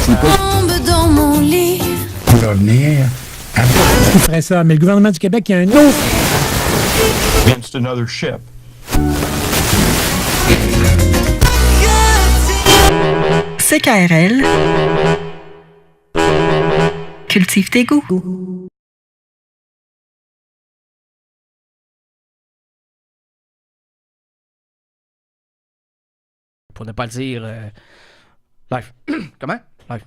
Tombe dans mon lit. Pour revenir. Qui ferait ça? Mais le gouvernement du Québec, il y a un autre. Against another ship. CKRL. Cultive tes goûts. Pour ne pas le dire live. Comment? Live.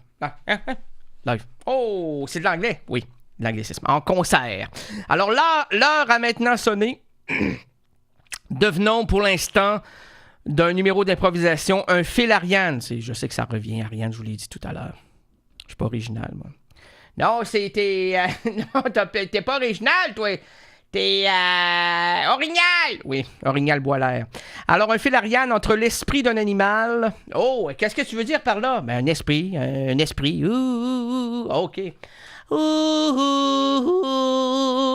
Live. Oh, c'est de l'anglais? Oui, de l'anglicisme. En concert. Alors là, l'heure a maintenant sonné. Devenons pour l'instant d'un numéro d'improvisation un fil Ariane. Je sais que ça revient, Ariane, je vous l'ai dit tout à l'heure. Je suis pas original, moi. Non, non, t'es pas original, toi. T'es orignal! Oui, orignal Boilaire. Alors, un fil Ariane entre l'esprit d'un animal. Oh, qu'est-ce que tu veux dire par là? Ben, un esprit. OK.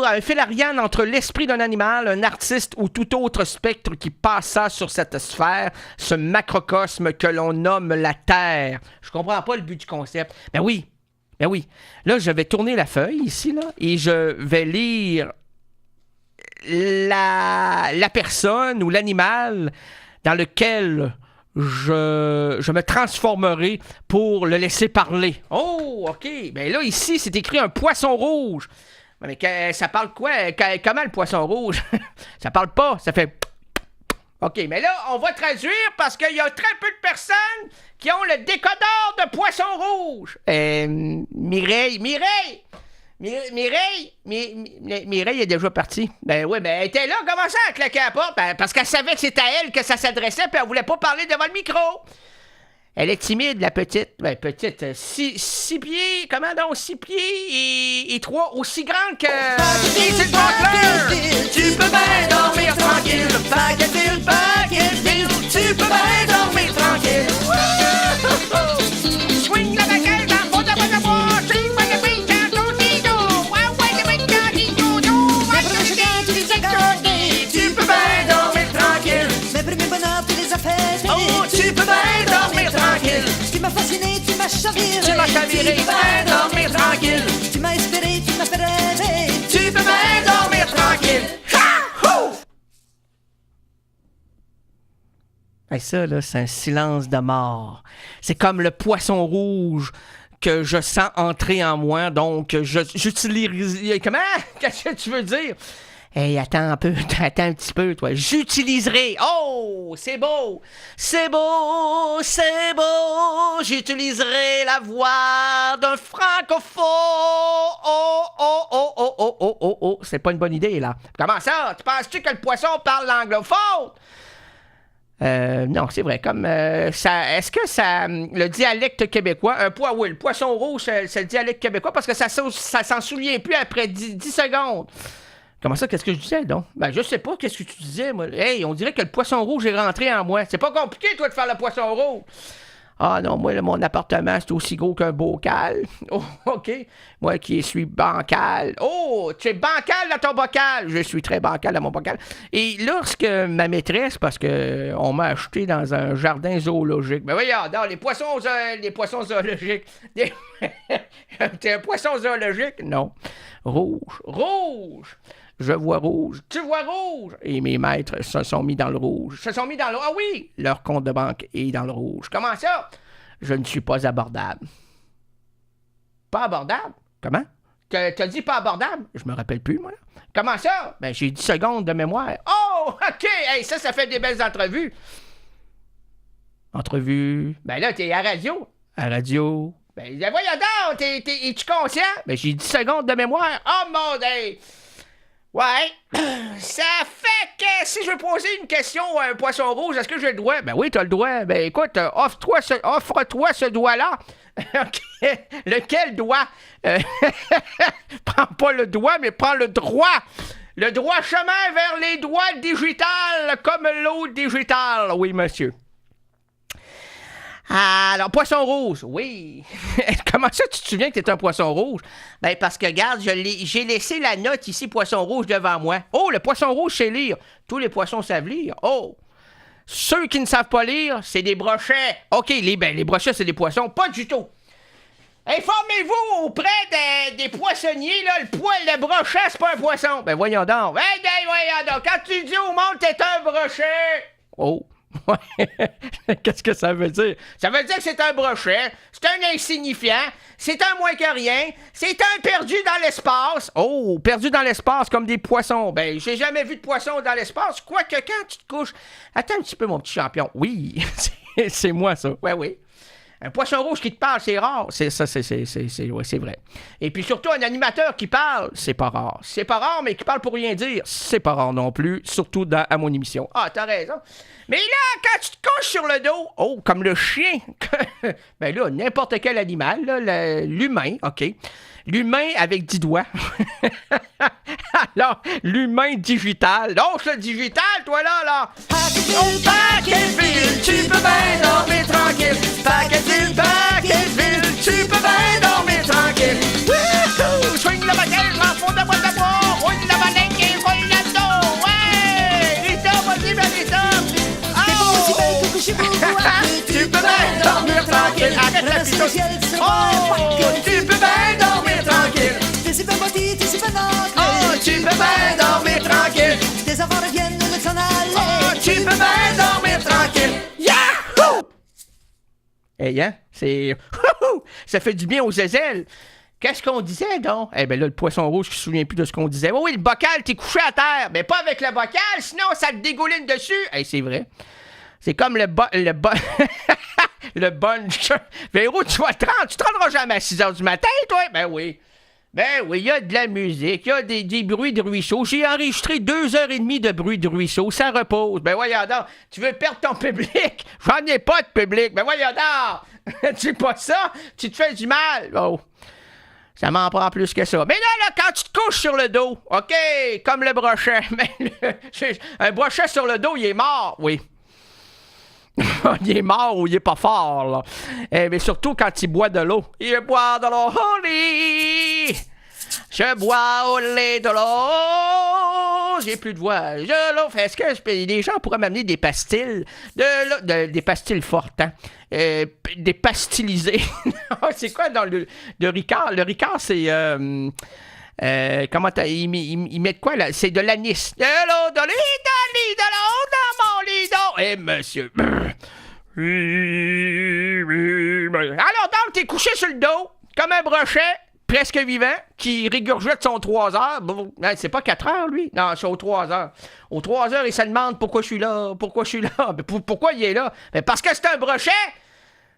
Un fil Ariane entre l'esprit d'un animal, un artiste ou tout autre spectre qui passa sur cette sphère, ce macrocosme que l'on nomme la Terre. Je comprends pas le but du concept. Ben oui. Là, je vais tourner la feuille ici, là, et je vais lire la personne ou l'animal dans lequel je me transformerai pour le laisser parler. Oh, OK. Ben là, ici, c'est écrit un poisson rouge. Mais ça parle quoi? Comment le poisson rouge? Ça parle pas, ça fait... OK, mais là, on va traduire parce qu'il y a très peu de personnes qui ont le décodeur de poisson rouge. Mireille est déjà partie. Ben oui, ben elle était là, comment ça, à claquer à la porte? Ben, parce qu'elle savait que c'était à elle que ça s'adressait, puis elle voulait pas parler devant le micro. Elle est timide, la petite. Ben, petite, 6 pieds, comment donc, 6 pieds et 3, aussi grande que... Tu peux bien dormir tranquille, tu peux bien dormir tranquille. Swing la baguette dans le fond de la boîte, tu peux bien dormir tranquille. Mes premiers bonheurs, tu les as fait. Oh, tu peux bien dormir tranquille. Tu m'as fasciné, tu m'as chaviré. Tu m'as chaviré, tu peux bien dormir tranquille. Tu m'as espéré, tu m'as fait rêver. Tu peux bien dormir tranquille. Et ça, là, c'est un silence de mort. C'est comme le poisson rouge que je sens entrer en moi, donc j'utilise... Comment? Qu'est-ce que tu veux dire? Hey, attends un petit peu, toi. J'utiliserai... Oh, c'est beau! J'utiliserai la voix d'un francophone. Oh. C'est pas une bonne idée, là. Comment ça? Tu penses-tu que le poisson parle l'anglophone? Non, c'est vrai. Comme ça, est-ce que ça, le dialecte québécois, oui, le poisson rouge, c'est le dialecte québécois parce que ça s'en souvient plus après 10 secondes. Comment ça, qu'est-ce que je disais, donc? Ben, je sais pas, qu'est-ce que tu disais, moi. Hey, on dirait que le poisson rouge est rentré en moi. C'est pas compliqué, toi, de faire le poisson rouge. Ah non, moi, là, mon appartement, c'est aussi gros qu'un bocal. Oh, OK. Moi qui suis bancal. Oh, tu es bancal dans ton bocal. Je suis très bancal dans mon bocal. Et lorsque ma maîtresse, parce que on m'a acheté dans un jardin zoologique. Ben voyons, non, les poissons zoologiques. T'es un poisson zoologique? Non. Rouge. Je vois rouge. Tu vois rouge. Et mes maîtres se sont mis dans le rouge. Ah oui! Leur compte de banque est dans le rouge. Comment ça? Je ne suis pas abordable. Pas abordable? Comment? T'as dit pas abordable? Je me rappelle plus, moi. Là. Comment ça? Ben, j'ai 10 secondes de mémoire. Oh! OK! Hey, ça fait des belles entrevues. Ben là, t'es à radio. Ben, voyons donc! Es-tu conscient? Ben, j'ai 10 secondes de mémoire. Oh, mon Dieu! Ouais, ça fait que si je veux poser une question à un poisson rouge, est-ce que j'ai le droit? Ben oui, t'as le droit. Ben écoute, offre-toi ce doigt-là. Lequel doigt? Prends pas le doigt, mais prends le droit. Le droit chemin vers les doigts digitales, comme l'eau digitale. Oui, monsieur. Alors, poisson rouge, oui. Comment ça, tu te souviens que t'es un poisson rouge? Ben, parce que, regarde, j'ai laissé la note ici, poisson rouge, devant moi. Oh, le poisson rouge, c'est lire. Tous les poissons savent lire. Oh. Ceux qui ne savent pas lire, c'est des brochets. OK, les brochets, c'est des poissons. Pas du tout. Informez-vous auprès des poissonniers, là, le brochet, c'est pas un poisson. Ben voyons donc. Voyons donc. Quand tu dis au monde t'es un brochet. Oh. Qu'est-ce que ça veut dire? Ça veut dire que c'est un brochet, c'est un insignifiant, c'est un moins que rien, c'est un perdu dans l'espace. Oh, perdu dans l'espace comme des poissons. Ben, j'ai jamais vu de poisson dans l'espace, quoique quand tu te couches... Attends un petit peu, mon petit champion. Oui, c'est moi, ça. Ouais, oui. Un poisson rouge qui te parle, c'est rare. C'est vrai. Et puis surtout, un animateur qui parle, c'est pas rare. C'est pas rare, mais qui parle pour rien dire, c'est pas rare non plus, surtout à mon émission. Ah, t'as raison. Mais là, quand tu te couches sur le dos, oh, comme le chien, ben là, n'importe quel animal, là, l'humain, OK. L'humain avec 10 doigts. Alors, l'humain digital. Lâche le digital, toi, là. Paquetville, tu peux bien dormir tranquille. Paquetville, tu peux bien dormir tranquille. Wouhou! Swing la baguette, en fond de la boîte à bois. Roule la balingue et roule là-dedans. Ouais! Rita, vas-y, Rita. Tu peux bien dormir tranquille. Arrête la pitoune. Oh! Tu peux bien dormir tranquille. Oh! Tu peux bien dormir tranquille. Tes enfants reviennent de s'en aller. Oh! Tu peux bien dormir tranquille. Yahoo! Hey, hein? C'est... Ça fait du bien aux aisselles. Qu'est-ce qu'on disait, donc? Eh bien là, le poisson rouge qui se souvient plus de ce qu'on disait. Oui, le bocal, t'es couché à terre. Mais pas avec le bocal, sinon ça te dégouline dessus. Hey, c'est vrai. C'est comme le le bunch. Véro, tu te rendras jamais à 6 h du matin, toi? Ben oui. Il y a de la musique, il y a des bruits de ruisseau. J'ai enregistré 2h30 de bruits de ruisseau, ça repose. Ben voyons donc, tu veux perdre ton public? J'en ai pas de public, ben voyons donc! Tu sais pas ça? Tu te fais du mal. Oh, ça m'en prend plus que ça. Mais là, quand tu te couches sur le dos, OK, comme le brochet. Un brochet sur le dos, il est mort, oui. Il est mort ou il est pas fort, là. Mais surtout quand il boit de l'eau. Il boit de l'eau au lit. Je bois au lait de l'eau. J'ai plus de voix. Est-ce que les gens pourraient m'amener des pastilles? Des pastilles fortes, hein? Des pastillisées. C'est quoi dans le Ricard? Le Ricard, c'est... comment ils mettent quoi, là? C'est de l'anis. De l'eau, de l'eau dans mon lidon. Eh, monsieur. Alors, donc, t'es couché sur le dos, comme un brochet, presque vivant, qui régurgite son 3 heures. Bon, c'est pas 4 heures, lui. Non, c'est aux 3 heures. Aux 3 heures, il se demande pourquoi je suis là. Pourquoi il est là? Mais parce que c'est un brochet.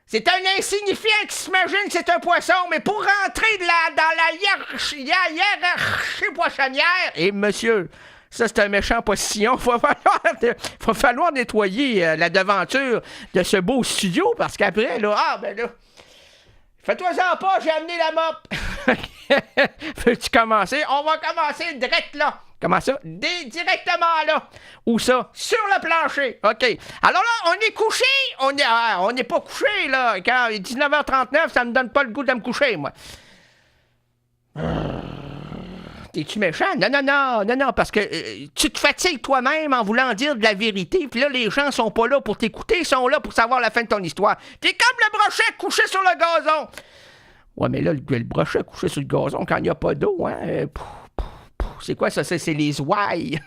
C'est un insignifiant qui s'imagine que c'est un poisson, mais pour rentrer dans la hiérarchie poissonnière, et monsieur, ça c'est un méchant postillon, va falloir nettoyer la devanture de ce beau studio, parce qu'après, là, fais-toi-en pas, j'ai amené la mop. Veux-tu commencer? On va commencer direct là. Comment ça? Directement là. Où ça? Sur le plancher. OK. Alors là, on est couché. On n'est pas couché, là. Quand il est 19h39, ça me donne pas le goût de me coucher, moi. T'es-tu méchant? Non, parce que tu te fatigues toi-même en voulant dire de la vérité, puis là, les gens sont pas là pour t'écouter, ils sont là pour savoir la fin de ton histoire. T'es comme le brochet couché sur le gazon. Ouais, mais là, le brochet couché sur le gazon quand il n'y a pas d'eau, hein? C'est quoi ça? C'est les ouailles.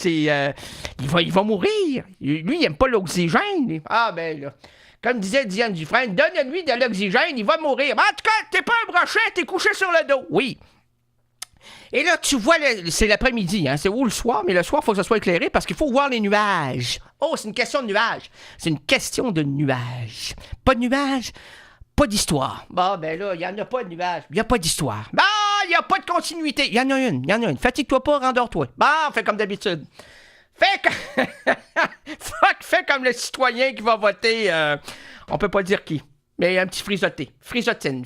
Il va mourir. Lui, il aime pas l'oxygène. Ah, ben là. Comme disait Diane Dufresne, donne-lui de l'oxygène, il va mourir. En tout cas, t'es pas un brochet, t'es couché sur le dos. Oui. Et là, tu vois, c'est l'après-midi, hein? C'est où le soir? Mais le soir, il faut que ça soit éclairé parce qu'il faut voir les nuages. Oh, c'est une question de nuages. C'est une question de nuages. Pas de nuages, pas d'histoire. Bon, ben là, il n'y en a pas de nuages. Il n'y a pas d'histoire. Bon, il n'y a pas de continuité. Il y en a une. Fatigue-toi pas, rendors-toi. Bon, fais comme d'habitude. Fais comme le citoyen qui va voter, on peut pas dire qui, mais un petit frisoté. Frisotine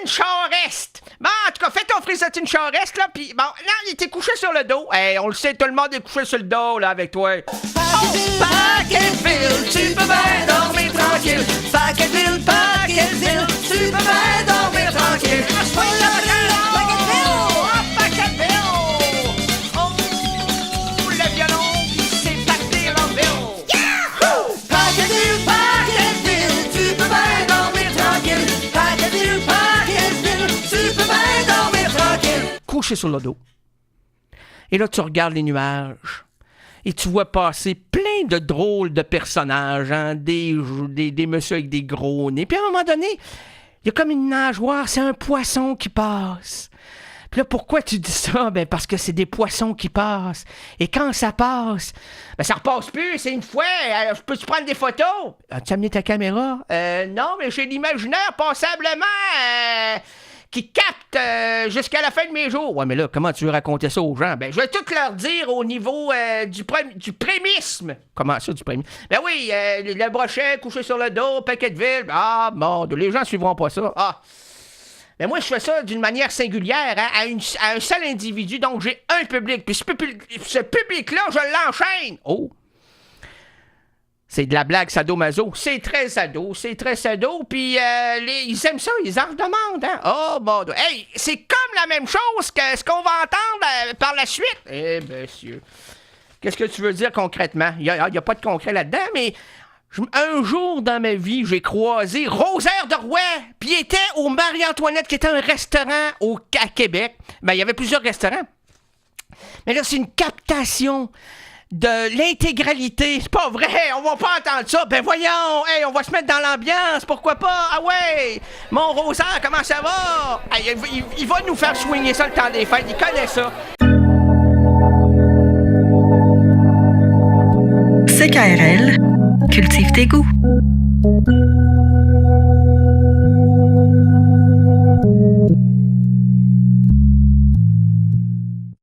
Charest. Bon, en tout cas, fais ton frisotine Charest, là, pis bon, là, il était couché sur le dos. Hey, on le sait, tout le monde est couché sur le dos, là, avec toi. Paquetville, tu peux bien dormir tranquille. Paquetville, tu peux bien dormir tranquille. couché sur le dos. Et là, tu regardes les nuages. Et tu vois passer plein de drôles de personnages, hein? Des messieurs avec des gros nez. Puis à un moment donné, il y a comme une nageoire, c'est un poisson qui passe. Puis là, pourquoi tu dis ça? Ben parce que c'est des poissons qui passent. Et quand ça passe, ben ça repasse plus, c'est une fois. Peux-tu prendre des photos? As-tu amené ta caméra? Non, mais j'ai l'imaginaire passablement qui capte jusqu'à la fin de mes jours. Ouais, mais là, comment tu veux raconter ça aux gens? Ben, je vais tout leur dire au niveau du prémisme. Comment ça, du prémisme? Ben oui, le brochet, couché sur le dos, paquet de ville. Ah, bon, les gens suivront pas ça. Ah. Mais moi, je fais ça d'une manière singulière, hein, à un seul individu, donc j'ai un public. Puis ce public-là, je l'enchaîne. Oh! C'est de la blague sadomaso. C'est très sado, puis ils aiment ça, ils en redemandent, hein. Oh, bon, hey, c'est comme la même chose que ce qu'on va entendre par la suite. Eh, monsieur, qu'est-ce que tu veux dire concrètement? Il n'y a pas de concret là-dedans, mais un jour dans ma vie, j'ai croisé Rosaire de Roy, puis il était au Marie-Antoinette, qui était un restaurant à Québec. Ben, il y avait plusieurs restaurants. Mais là, c'est une captation de l'intégralité. C'est pas vrai, on va pas entendre ça. Ben voyons, hey, on va se mettre dans l'ambiance, pourquoi pas? Ah ouais, mon Rosaire, comment ça va? Hey, il va nous faire swinger ça le temps des fêtes, il connaît ça. CKRL, cultive tes goûts.